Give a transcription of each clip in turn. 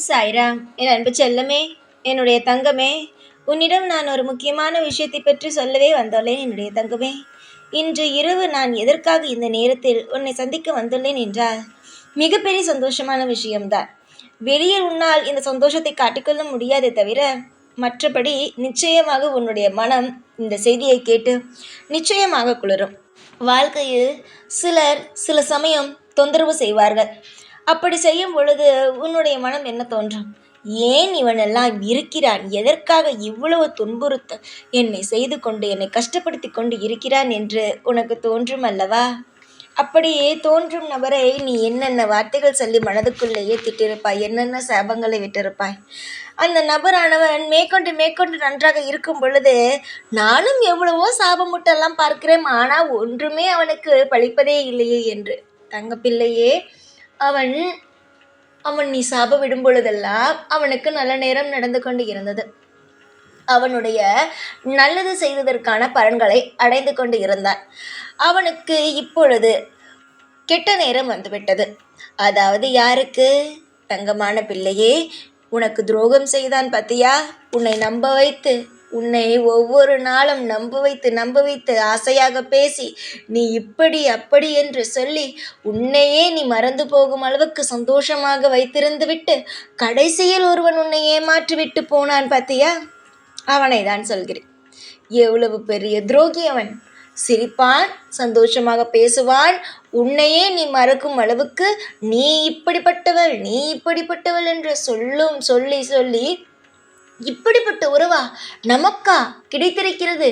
சாய்ராம், என் அன்பு செல்லமே, என்னுடைய தங்கமே, உன்னிடம் நான் ஒரு முக்கியமான விஷயத்தை பற்றி சொல்லவே வந்துள்ளேன். என்னுடைய தங்கமே, இன்று இரவு நான் எதற்காக இந்த நேரத்தில் உன்னை சந்திக்க வந்துள்ளேன் என்றால் மிகப்பெரிய சந்தோஷமான விஷயம்தான். வெளியில் உன்னால் இந்த சந்தோஷத்தை காட்டிக்கொள்ள முடியாதே தவிர மற்றபடி நிச்சயமாக உன்னுடைய மனம் இந்த செய்தியை கேட்டு நிச்சயமாக குளிரும். வாழ்க்கையில் சிலர் சில சமயம் தொந்தரவு செய்வார்கள். அப்படி செய்யும் பொழுது உன்னுடைய மனம் என்ன தோன்றும்? ஏன் இவனெல்லாம் இருக்கிறான்? எதற்காக இவ்வளவு துன்புறுத்த என்னை செய்து கொண்டு என்னை கஷ்டப்படுத்தி கொண்டு இருக்கிறான் என்று உனக்கு தோன்றும் அல்லவா? அப்படியே தோன்றும் நபரை நீ என்னென்ன வார்த்தைகள் சொல்லி மனதுக்குள்ளேயே திட்டிருப்பாய், என்னென்ன சாபங்களை விட்டிருப்பாய். அந்த நபரானவன் மேற்கொண்டு நன்றாக இருக்கும் பொழுது நானும் எவ்வளவோ சாபமுட்டெல்லாம் பார்க்கிறேன், ஆனால் ஒன்றுமே அவனுக்கு பழிப்பதே இல்லையே என்று. தங்கப்பிள்ளையே, அவன் அவன் நீ சாப விடும் பொழுதெல்லாம் அவனுக்கு நல்ல நேரம் நடந்து கொண்டு இருந்தது. அவனுடைய நல்லது செய்ததற்கான பலன்களை அடைந்து கொண்டு இருந்தான். அவனுக்கு இப்பொழுது கெட்ட நேரம் வந்துவிட்டது. அதாவது யாருக்கு? தங்கமான பிள்ளையே, உனக்கு துரோகம் செய்தான் பத்தியா? உன்னை நம்ப வைத்து, உன்னை ஒவ்வொரு நாளும் நம்ப வைத்து ஆசையாக பேசி நீ இப்படி அப்படி என்று சொல்லி உன்னையே நீ மறந்து போகும் அளவுக்கு சந்தோஷமாக வைத்திருந்து விட்டு கடைசியில் ஒருவன் உன்னை ஏமாற்றி விட்டு போனான் பத்தியா? அவனை தான் சொல்கிறேன். எவ்வளவு பெரிய துரோகி அவன்! சிரிப்பான், சந்தோஷமாக பேசுவான், உன்னையே நீ மறக்கும் அளவுக்கு நீ இப்படிப்பட்டவள் என்று சொல்லி இப்படிப்பட்ட உறவா நமக்கா கிடைத்திருக்கிறது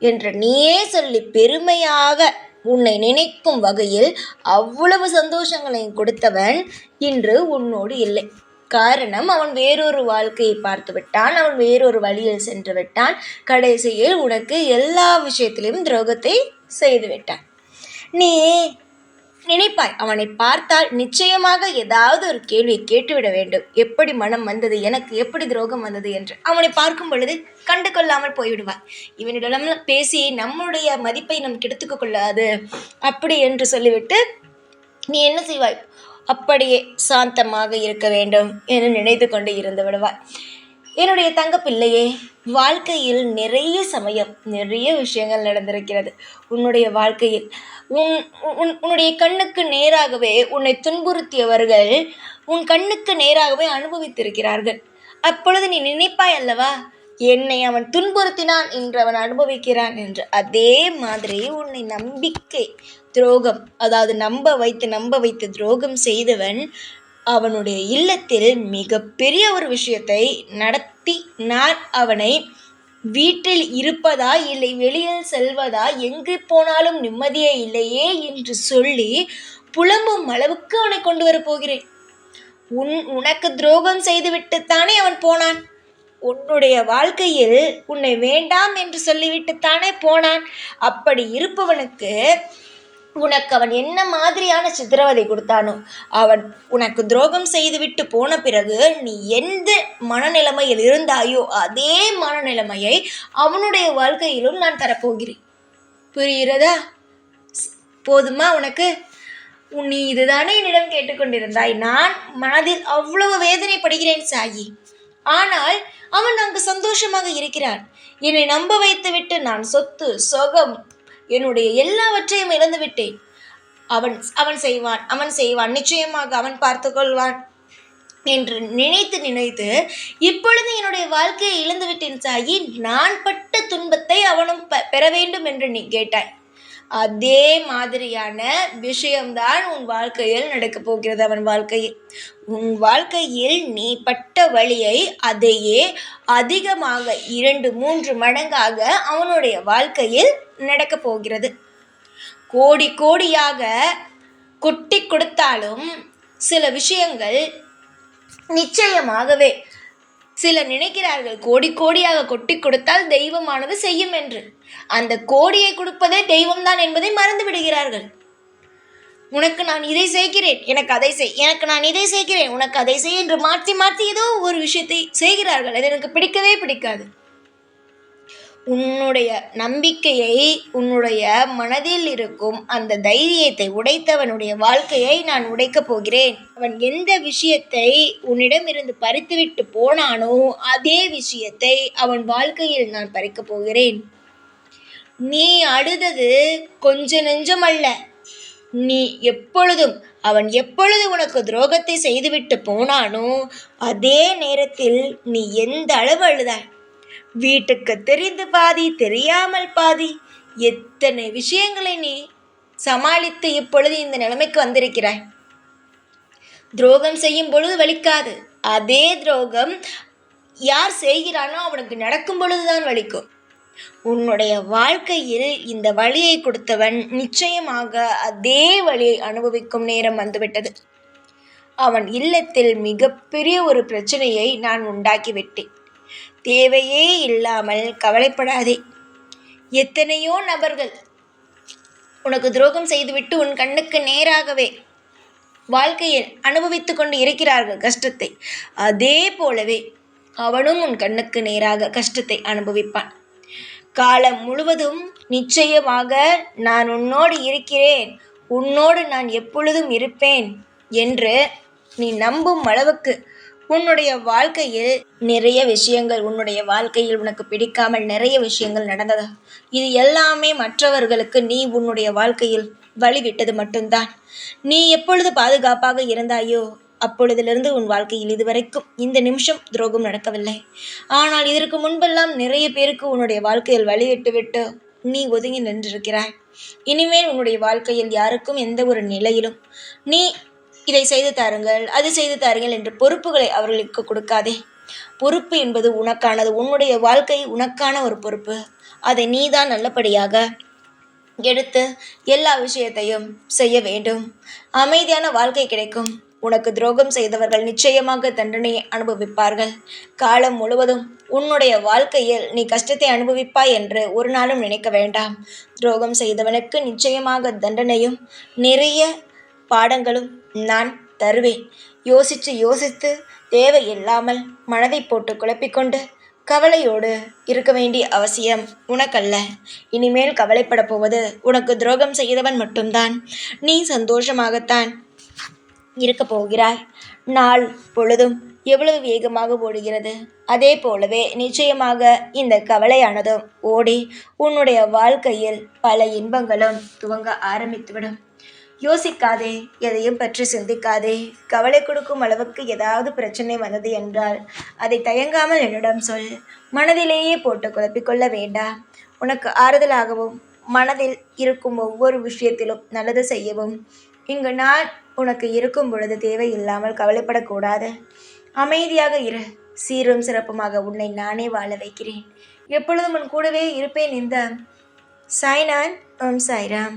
என்று நீயே சொல்லி பெருமையாக உன்னை நினைக்கும் வகையில் அவ்வளவு சந்தோஷங்களையும் கொடுத்தவன் இன்று உன்னோடு இல்லை. காரணம், அவன் வேறொரு வாழ்க்கையை பார்த்து விட்டான், அவன் வேறொரு வழியில் சென்று விட்டான். கடைசியில் உனக்கு எல்லா விஷயத்திலும் துரோகத்தை செய்து விட்டான். நீ நினைப்பாய், அவனை பார்த்தால் நிச்சயமாக ஏதாவது ஒரு கேள்வியை கேட்டுவிட வேண்டும். எப்படி மனம் வந்தது, எனக்கு எப்படி துரோகம் வந்தது என்று. அவனை பார்க்கும் பொழுது கண்டு கொள்ளாமல் போய்விடுவார். இவனிடம் பேசி நம்முடைய மதிப்பை நம் கெடுத்துக்க கொள்ளாது அப்படி என்று சொல்லிவிட்டு நீ என்ன செய்வாய்? அப்படியே சாந்தமாக இருக்க வேண்டும் என்று நினைத்து கொண்டு இருந்து விடுவார். என்னுடைய தங்க பிள்ளையே, வாழ்க்கையில் நிறைய சமயம் நிறைய விஷயங்கள் நடந்திருக்கிறது. உன்னுடைய வாழ்க்கையில் உன்னுடைய கண்ணுக்கு நேராகவே உன்னை துன்புறுத்தியவர்கள் உன் கண்ணுக்கு நேராகவே அனுபவித்திருக்கிறார்கள். அப்பொழுது நீ நினைப்பாய் அல்லவா, என்னை அவன் துன்புறுத்தினான் என்று அவன் அனுபவிக்கிறான் என்று. அதே மாதிரி உன்னை நம்பிக்கை துரோகம், அதாவது நம்ப வைத்து துரோகம் செய்தவன் அவனுடைய இல்லத்தில் மிகப்பெரிய ஒரு விஷயத்தை நடத்தி நான் அவனை வீட்டில் இருப்பதா இல்லை வெளியில் செல்வதா, எங்கு போனாலும் நிம்மதியே இல்லையே என்று சொல்லி புலம்பும் அளவுக்கு அவனை கொண்டு வரப்போகிறேன். உனக்கு துரோகம் செய்துவிட்டுத்தானே அவன் போனான். உன்னுடைய வாழ்க்கையில் உன்னை வேண்டாம் என்று சொல்லிவிட்டுத்தானே போனான். அப்படி இருப்பவனுக்கு உனக்கு அவன் என்ன மாதிரியான சித்திரவதை கொடுத்தானோ, அவன் உனக்கு துரோகம் செய்துவிட்டு போன பிறகு நீ எந்த மனநிலைமையில் இருந்தாயோ அதே மனநிலைமையை அவனுடைய வாழ்க்கையிலும் நான் தரப்போகிறேன். புரிகிறதா? போதுமா உனக்கு? நீ இதுதானே என்னிடம் கேட்டுக்கொண்டிருந்தாய். நான் மனதில் அவ்வளவு வேதனைப்படுகிறேன் சாயி. ஆனால் அவன் அங்கு சந்தோஷமாக இருக்கிறான். என்னை நம்ப வைத்து விட்டு நான் சொத்து சொகம் என்னுடைய எல்லாவற்றையும் இழந்து விட்டேன். அவன் செய்வான், நிச்சயமாக அவன் பார்த்து கொள்வான் என்று நினைத்து இப்பொழுது என்னுடைய வாழ்க்கையை இழந்து விட்டேன் சாயி. நான் பட்ட துன்பத்தை அவனும் பெற வேண்டும் என்று நீ கேட்டாய். அதே மாதிரியான விஷயம்தான் உன் வாழ்க்கையில் நடக்கப் போகிறது. உன் வாழ்க்கையில் நீ பட்ட வழியை அதையே அதிகமாக 2-3 மடங்காக அவனுடைய வாழ்க்கையில் நடக்கப் போகிறது. கோடியாக கொட்டி கொடுத்தாலும் சில விஷயங்கள் நிச்சயமாகவே, சிலர் நினைக்கிறார்கள் கோடியாக கொட்டி கொடுத்தால் தெய்வமானது செய்யும் என்று. அந்த கோடியை கொடுப்பதே தெய்வம்தான் என்பதை மறந்து விடுகிறார்கள். உனக்கு நான் இதை செய்கிறேன், எனக்கு அதை செய், எனக்கு நான் இதை செய்கிறேன், உனக்கு அதை செய் என்று மாற்றி ஏதோ ஒரு விஷயத்தை செய்கிறார்கள். அது எனக்கு பிடிக்கவே பிடிக்காது. உன்னுடைய நம்பிக்கையை, உன்னுடைய மனதில் இருக்கும் அந்த தைரியத்தை உடைத்தவனுடைய வாழ்க்கையை நான் உடைக்கப் போகிறேன். அவன் எந்த விஷயத்தை உன்னிடமிருந்து பறித்துவிட்டு போனானோ அதே விஷயத்தை அவன் வாழ்க்கையில் நான் பறிக்கப் போகிறேன். நீ அழுதது கொஞ்ச நெஞ்சமல்ல. நீ அவன் எப்பொழுது உனக்கு துரோகத்தை செய்துவிட்டு போனானோ அதே நேரத்தில் நீ எந்த அளவு அழுதாய். வீட்டுக்கு தெரிந்து பாதி, தெரியாமல் பாதி, எத்தனை விஷயங்களை நீ சமாளித்து இப்பொழுது இந்த நிலைமைக்கு வந்திருக்கிறாய். துரோகம் செய்யும் பொழுது வலிக்காது. அதே துரோகம் யார் செய்கிறானோ அவனுக்கு நடக்கும் பொழுதுதான் வலிக்கும். உன்னுடைய வாழ்க்கையில் இந்த வலியை கொடுத்தவன் நிச்சயமாக அதே வலியை அனுபவிக்கும் நேரம் வந்துவிட்டது. அவன் இல்லத்தில் மிகப்பெரிய ஒரு பிரச்சனையை நான் உண்டாக்கிவிட்டேன். தேவையே இல்லாமல் கவலைப்படாதே. எத்தனையோ நபர்கள் உனக்கு துரோகம் செய்துவிட்டு உன் கண்ணுக்கு நேராகவே வாழ்க்கையில் அனுபவித்து கொண்டு இருக்கிறார்கள் கஷ்டத்தை. அதே போலவே அவனும் உன் கண்ணுக்கு நேராக கஷ்டத்தை அனுபவிப்பான். காலம் முழுவதும் நிச்சயமாக நான் உன்னோடு இருக்கிறேன், உன்னோடு நான் எப்பொழுதும் இருப்பேன் என்று நீ நம்பும் அளவுக்கு உன்னுடைய வாழ்க்கையில் நிறைய விஷயங்கள், உன்னுடைய வாழ்க்கையில் உனக்கு பிடிக்காமல் நிறைய விஷயங்கள் நடந்தது. இது எல்லாமே மற்றவர்களுக்கு நீ உன்னுடைய வாழ்க்கையில் வழிவிட்டது மட்டும்தான். நீ எப்பொழுது பாதுகாப்பாக இருந்தாயோ அப்பொழுதிலிருந்து உன் வாழ்க்கையில் இதுவரைக்கும் இந்த நிமிஷம் துரோகம் நடக்கவில்லை. ஆனால் இதற்கு முன்பெல்லாம் நிறைய பேருக்கு உன்னுடைய வாழ்க்கையில் வழிவிட்டு நீ ஒதுங்கி நின்றிருக்கிறாய். இனிமேல் உன்னுடைய வாழ்க்கையில் யாருக்கும் எந்த ஒரு நிலையிலும் நீ இதை செய்து தாருங்கள், அது செய்து தாருங்கள் என்ற பொறுப்புகளை அவர்களுக்கு கொடுக்காதே. பொறுப்பு என்பது உனக்கானது. உன்னுடைய வாழ்க்கை உனக்கான ஒரு பொறுப்பு. அதை நீதான் நல்லபடியாக எடுத்து எல்லா விஷயத்தையும் செய்ய வேண்டும். அமைதியான வாழ்க்கை கிடைக்கும். உனக்கு துரோகம் செய்தவர்கள் நிச்சயமாக தண்டனையை அனுபவிப்பார்கள். காலம் முழுவதும் உன்னுடைய வாழ்க்கையில் நீ கஷ்டத்தை அனுபவிப்பாய் என்று ஒரு நாளும் நினைக்க வேண்டாம். துரோகம் செய்தவனுக்கு நிச்சயமாக தண்டனையும் நிறைய பாடங்களும் நான் தருவேன். யோசித்து தேவையில்லாமல் மனதை போட்டு குழப்பிக்கொண்டு கவலையோடு இருக்க வேண்டிய அவசியம் உனக்கல்ல. இனிமேல் கவலைப்பட போவது உனக்கு துரோகம் செய்தவன் மட்டும்தான். நீ சந்தோஷமாகத்தான் இருக்கப் போகிறாய். நாள் பொழுதும் எவ்வளவு வேகமாக ஓடுகிறது, அதே போலவே நிச்சயமாக இந்த கவலையானதும் ஓடி உன்னுடைய வாழ்க்கையில் பல இன்பங்களும் துவங்க ஆரம்பித்துவிடும். யோசிக்காதே, எதையும் பற்றி சிந்திக்காதே. கவலை கொடுக்கும் அளவுக்கு ஏதாவது பிரச்சனை வந்தது என்றால் அதை தயங்காமல் என்னிடம் சொல். மனதிலேயே போட்டு குழப்பிக்கொள்ள வேண்டாம். உனக்கு ஆறுதலாகவும் மனதில் இருக்கும் ஒவ்வொரு விஷயத்திலும் நல்லது செய்யவும் இங்கு நான் உனக்கு இருக்கும் பொழுது தேவையில்லாமல் கவலைப்படக்கூடாது. அமைதியாக இரு. சீரும் சிறப்புமாக உன்னை நானே வாழ வைக்கிறேன். எப்பொழுதும் உன் கூடவே இருப்பேன். இந்த சாய்நாத். ஓம் சாய்ராம்.